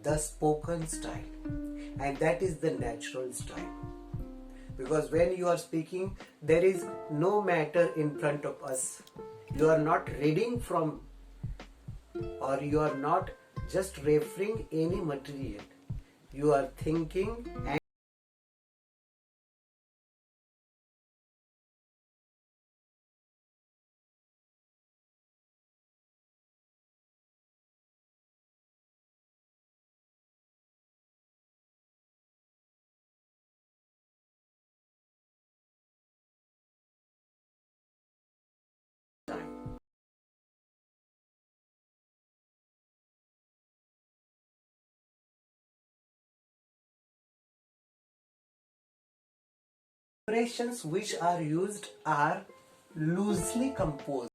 the spoken style, and that is the natural style. Because when you are speaking, there is no matter in front of us. You are not reading from, or you are not just referring any material. You are thinking and time. Expressions which are used are loosely composed.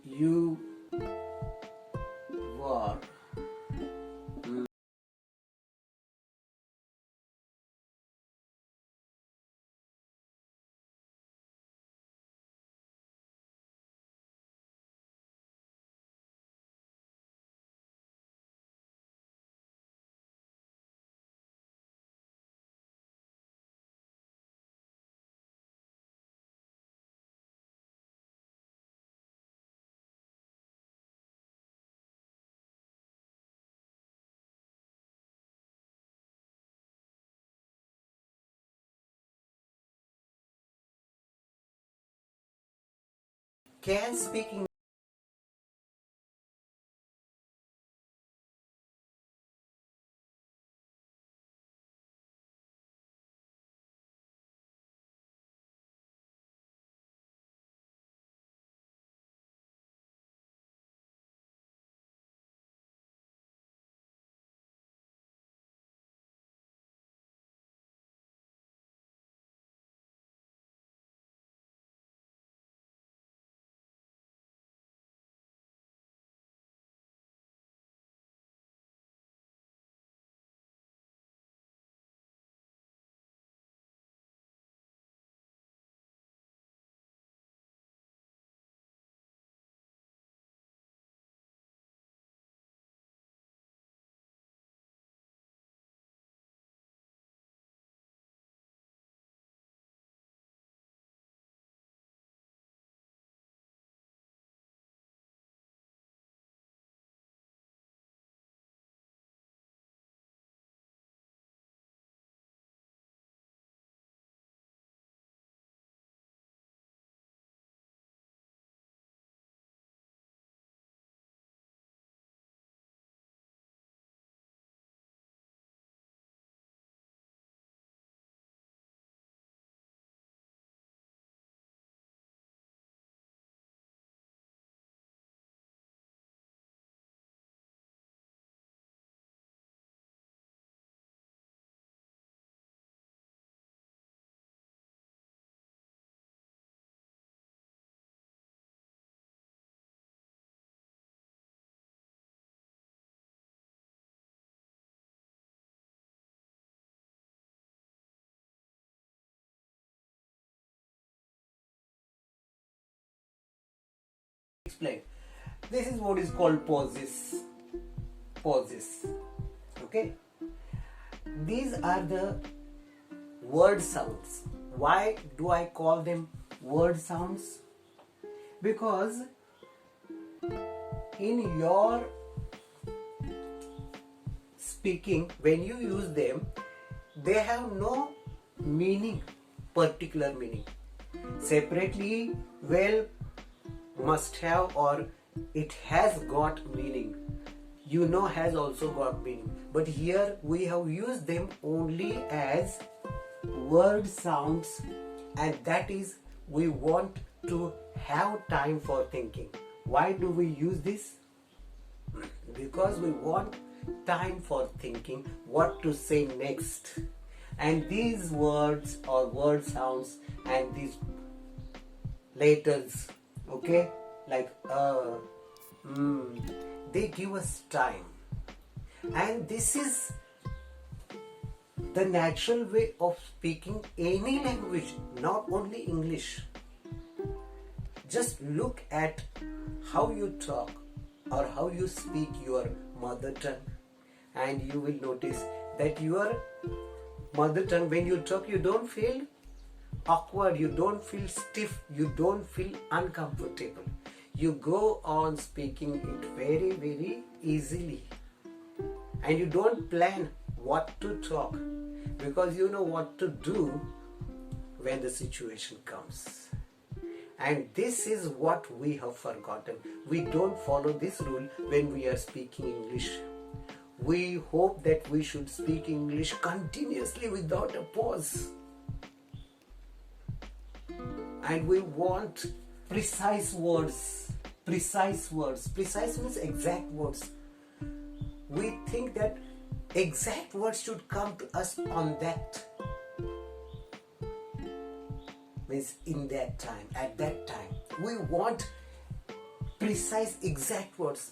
You were can speak explain. This is what is called pauses. Pauses. Okay? These are the word sounds. Why do I call them word sounds? Because in your speaking, when you use them, they have no meaning, particular meaning. Separately, well, must have, or it has got meaning. You know, has also got meaning. But here we have used them only as word sounds, and that is, we want to have time for thinking. Why do we use this? Because we want time for thinking what to say next. And these words or word sounds and these letters, okay, like they give us time. And this is the natural way of speaking any language, not only English. Just look at how you talk or how you speak your mother tongue, and you will notice that your mother tongue, when you talk, you don't feel awkward, you don't feel stiff, you don't feel uncomfortable. You go on speaking it very, very easily, and you don't plan what to talk because you know what to do when the situation comes. And this is what we have forgotten. We don't follow this rule when we are speaking English. We hope that we should speak English continuously without a pause. And we want precise words. Precise words. Precise means exact words. We think that exact words should come to us on that. Means in that time, at that time. We want precise, exact words.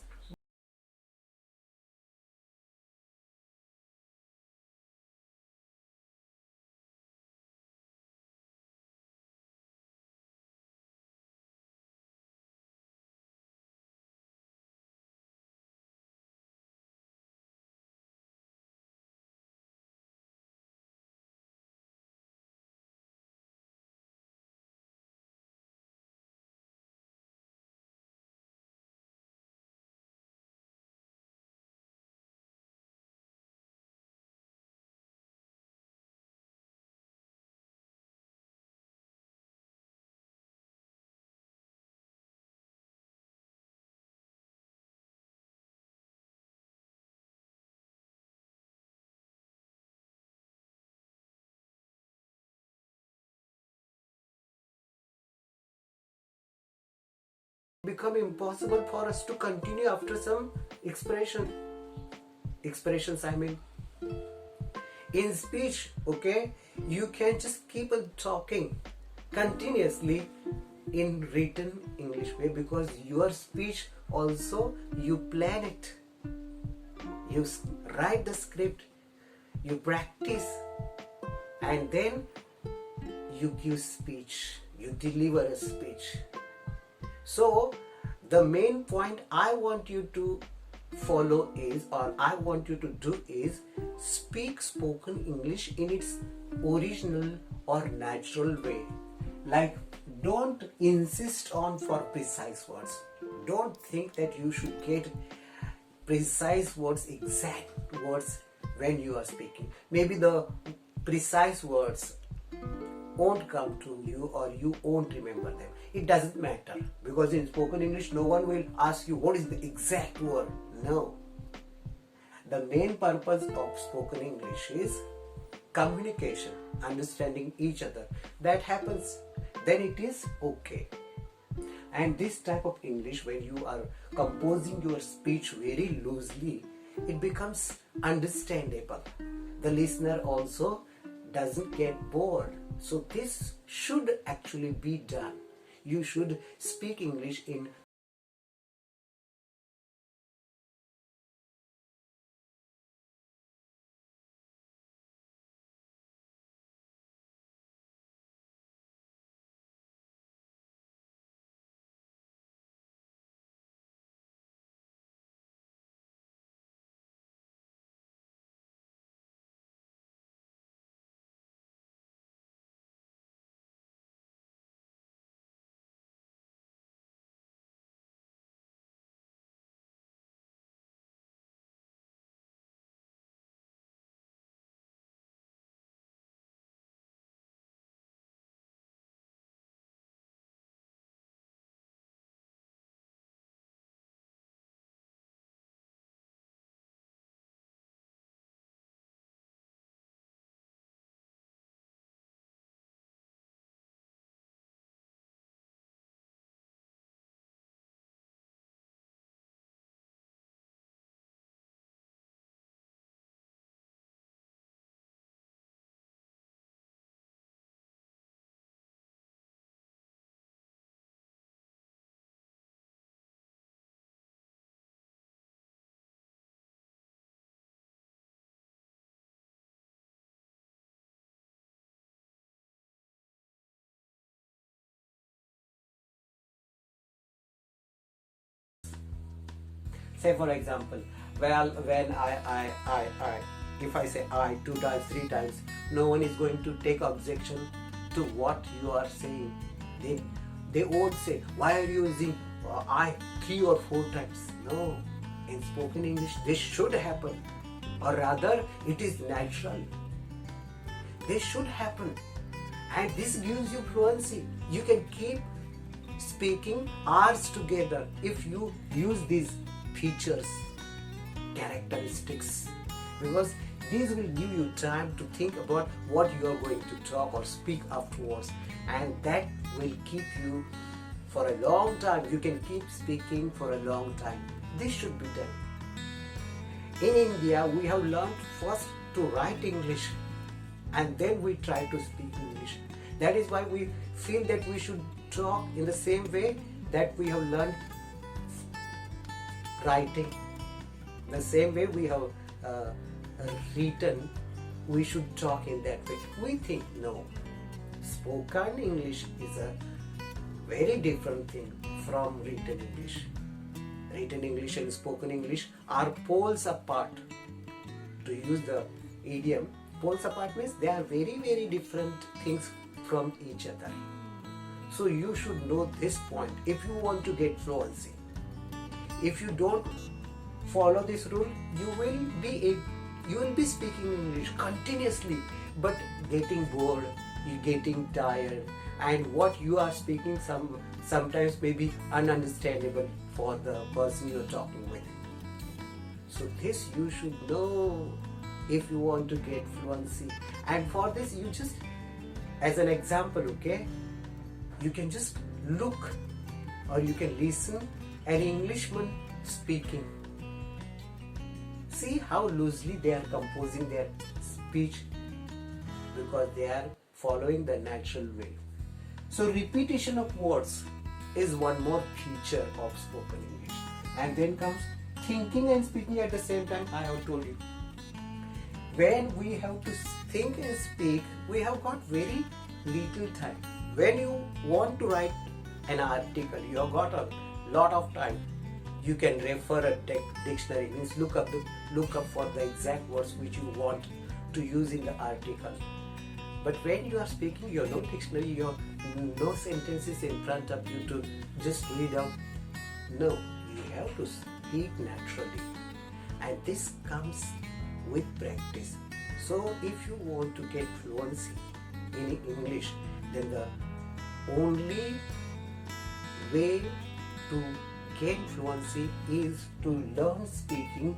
Become impossible for us to continue after some expressions, I mean. In speech, okay, you can just keep on talking continuously in written English way, because your speech also, you plan it, you write the script, you practice, and then you give speech, you deliver a speech. So the main point I want you to follow is, or I want you to do is, speak spoken English in its original or natural way. Like, don't insist on for precise words. Don't think that you should get precise words, exact words when you are speaking. Maybe the precise words won't come to you, or you won't remember them. It doesn't matter, because in spoken English no one will ask you what is the exact word. No. The main purpose of spoken English is communication, understanding each other. That happens, then it is okay. And this type of English, when you are composing your speech very loosely, it becomes understandable. The listener also doesn't get bored. So this should actually be done. You should speak English in Say for example, well, when I, if I say I 2 times, 3 times, no one is going to take objection to what you are saying. They won't say, why are you using I 3 or 4 times? No, in spoken English, this should happen, or rather, it is natural. This should happen, and this gives you fluency. You can keep speaking hours together if you use these features, characteristics, because these will give you time to think about what you are going to talk or speak afterwards, and that will keep you for a long time. You can keep speaking for a long time. This should be done. In India, we have learned first to write English and then we try to speak English. That is why we feel that we should talk in the same way that we have learned writing. The same way we have written, we should talk in that way. We think no, spoken English is a very different thing from written English. Written English and spoken English are poles apart. To use the idiom, poles apart means they are very, very different things from each other. So you should know this point if you want to get fluency. If you don't follow this rule, you will be speaking English continuously, but getting bored, you getting tired, and what you are speaking sometimes may be ununderstandable for the person you are talking with. So this you should know if you want to get fluency. And for this, you just, as an example, okay, you can just look or you can listen an Englishman speaking. See how loosely they are composing their speech, because they are following the natural way. So repetition of words is one more feature of spoken English. And then comes thinking and speaking at the same time. I have told you, when we have to think and speak, we have got very little time. When you want to write an article, you have got a lot of time. You can refer a dictionary, means look up for the exact words which you want to use in the article. But when you are speaking, you have no dictionary, you have no sentences in front of you to just read out. No, you have to speak naturally, and this comes with practice. So if you want to get fluency in English, then the only way to gain fluency is to learn speaking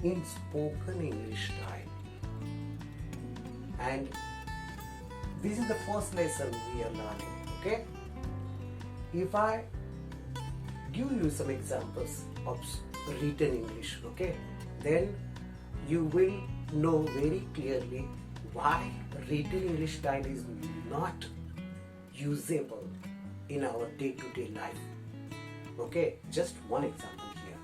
in spoken English style. And this is the first lesson we are learning, okay? If I give you some examples of written English, okay, then you will know very clearly why written English style is not usable in our day-to-day life. Okay, just one example here.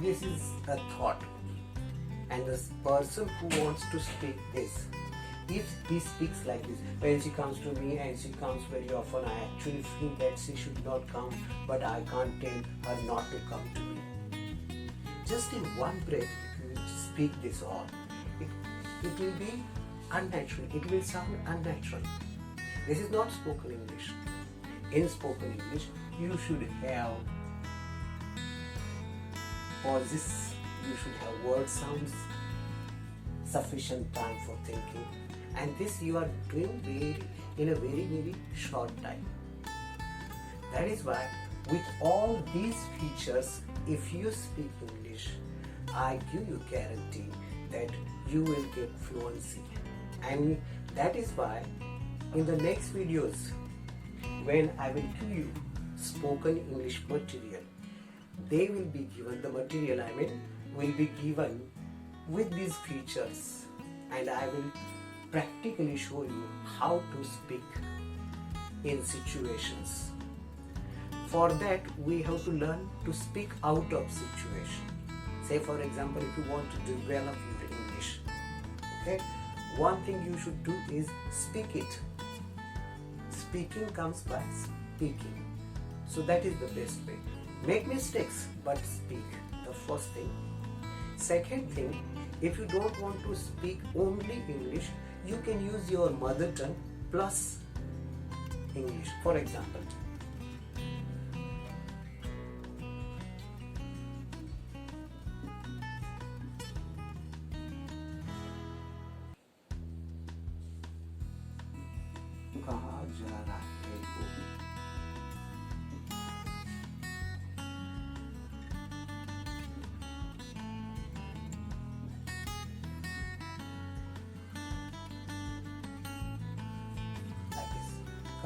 This is a thought, and this person who wants to speak this, if he speaks like this, when she comes to me, and she comes very often, I actually feel that she should not come, but I can't tell her not to come to me. Just in one breath, if you speak this all, it will be unnatural, it will sound unnatural. This is not spoken English. in spoken English, you should have pauses, you should have word sounds, sufficient time for thinking, and this you are doing in a very short time. That is why with all these features, if you speak English, I give you guarantee that you will get fluency. And that is why in the next videos, when I will give you spoken English material, they will be given, the material will be given with these features, and I will practically show you how to speak in situations. For that, we have to learn to speak out of situation. Say for example, if you want to develop your English, okay, one thing you should do is speak it. Speaking comes by speaking. So that is the best way. Make mistakes, but speak. The first thing. Second thing, if you don't want to speak only English, you can use your mother tongue plus English. For example,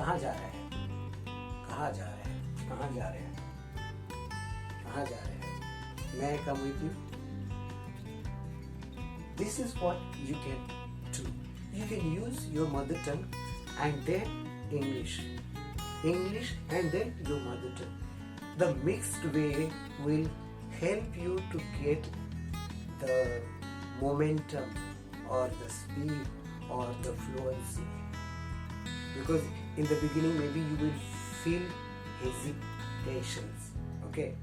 कहाँ जा रहा है वो? कहाँ जा रहे हैं? कहाँ जा रहे हैं? कहाँ जा रहे हैं? कहाँ जा रहे हैं? May I come with you? This is what you can do. You can use your mother tongue and then English. English and then your mother tongue. The mixed way will help you to get the momentum or the speed or the fluency. Because in the beginning maybe you will feel hesitations, okay?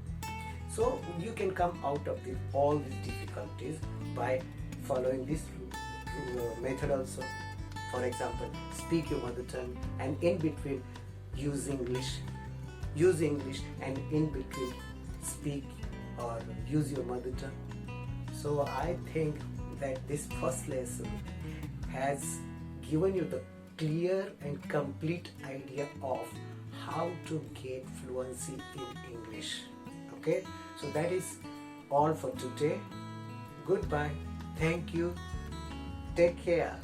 So you can come out of all these difficulties by following this method also. For example, speak your mother tongue and in between use English, and in between speak or use your mother tongue. So I think that this first lesson has given you the clear and complete idea of how to get fluency in English. Okay, so that is all for today. Goodbye. Thank you. Take care.